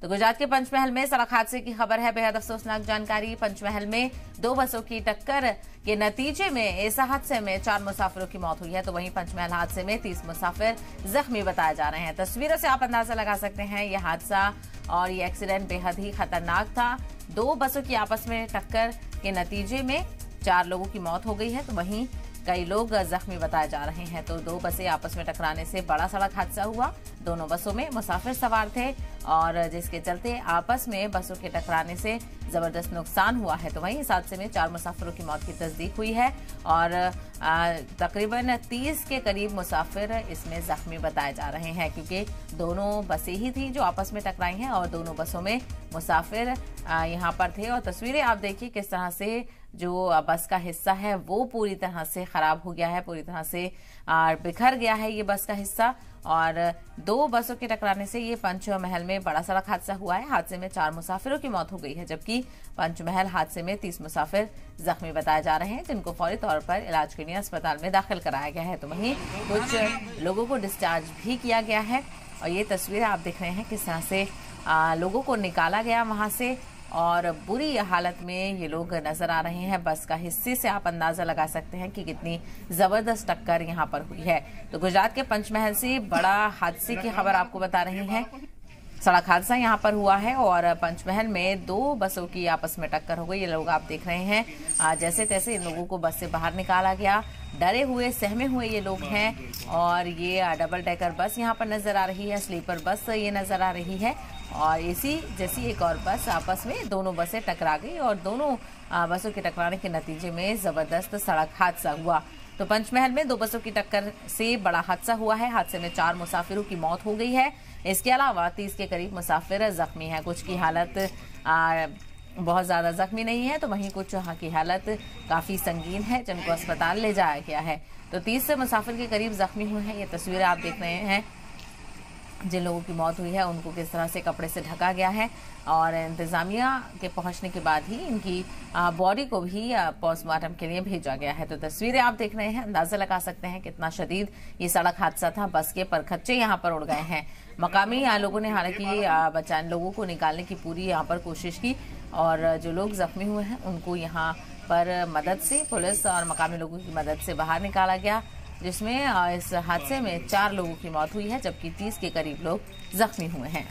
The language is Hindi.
तो गुजरात के पंचमहल में सड़क हादसे की खबर है। बेहद अफसोसनाक जानकारी। पंचमहल में 2 बसों की टक्कर के नतीजे में इस हादसे में 4 मुसाफिरों की मौत हुई है। तो वहीं पंचमहल हादसे में 30 मुसाफिर जख्मी बताए जा रहे हैं। तस्वीरों से आप अंदाजा लगा सकते हैं ये हादसा और ये एक्सीडेंट बेहद ही खतरनाक था। 2 बसों की आपस में टक्कर के नतीजे में 4 लोगों की मौत हो गई है। तो वहीं कई लोग जख्मी बताए जा रहे हैं। तो 2 बसें आपस में टकराने से बड़ा सड़क हादसा हुआ। दोनों बसों में मुसाफिर सवार थे और जिसके चलते आपस में बसों के टकराने से जबरदस्त नुकसान हुआ है। तो वहीं इस हादसे में 4 मुसाफिरों की मौत की तस्दीक हुई है और तकरीबन 30 के करीब मुसाफिर इसमें जख्मी बताए जा रहे हैं, क्योंकि दोनों बसें ही थी जो आपस में टकराई हैं और दोनों बसों में मुसाफिर यहाँ पर थे। और तस्वीरें आप देखिए किस तरह से जो बस का हिस्सा है वो पूरी तरह से खराब हो गया है, पूरी तरह से बिखर गया है ये बस का हिस्सा। और 2 बसों के टकराने से ये पंचमहल में बड़ा सड़क हादसा हुआ है। हादसे में 4 मुसाफिरों की मौत हो गई है, जबकि पंचमहल हादसे में 30 मुसाफिर जख्मी बताए जा रहे हैं, जिनको फौरी तौर पर इलाज के लिए अस्पताल में दाखिल कराया गया है। तो वहीं कुछ लोगों को डिस्चार्ज भी किया गया है और ये तस्वीरें आप देख रहे हैं किस तरह से लोगों को निकाला गया वहां से और बुरी हालत में ये लोग नजर आ रहे हैं। बस का हिस्से से आप अंदाजा लगा सकते हैं कि कितनी जबरदस्त टक्कर यहाँ पर हुई है। तो गुजरात के पंचमहल से बड़ा हादसे की खबर आपको बता रहे हैं। सड़क हादसा यहाँ पर हुआ है और पंचमहल में 2 बसों की आपस में टक्कर हो गई। ये लोग आप देख रहे हैं जैसे तैसे इन लोगों को बस से बाहर निकाला गया। डरे हुए सहमे हुए ये लोग हैं और ये डबल डेकर बस यहाँ पर नजर आ रही है, स्लीपर बस ये नजर आ रही है और इसी जैसी एक और बस आपस में दोनों बसें टकरा गई और दोनों बसों के टकराने के नतीजे में जबरदस्त सड़क हादसा हुआ। तो पंचमहल में 2 बसों की टक्कर से बड़ा हादसा हुआ है। हादसे में 4 मुसाफिरों की मौत हो गई है। इसके अलावा 30 के करीब मुसाफिर जख्मी हैं। कुछ की हालत बहुत ज्यादा जख्मी नहीं है, तो वहीं कुछ की हालत काफी संगीन है, जिनको अस्पताल ले जाया गया है। तो 30 से मुसाफिर के करीब जख्मी हुए हैं। ये तस्वीरें आप देख रहे हैं। जिन लोगों की मौत हुई है उनको किस तरह से कपड़े से ढका गया है और इंतजामिया के पहुंचने के बाद ही इनकी बॉडी को भी पोस्टमार्टम के लिए भेजा गया है। तो तस्वीरें आप देख रहे हैं, अंदाजा लगा सकते हैं कितना शदीद ये सड़क हादसा था। बस के परखच्चे यहाँ पर उड़ गए हैं। मकामी लोगों ने हालांकि बचाने लोगों को निकालने की पूरी यहाँ पर कोशिश की और जो लोग जख्मी हुए हैं उनको यहाँ पर मदद से, पुलिस और मकामी लोगों की मदद से बाहर निकाला गया, जिसमें इस हादसे में 4 लोगों की मौत हुई है, जबकि 30 के करीब लोग जख्मी हुए हैं।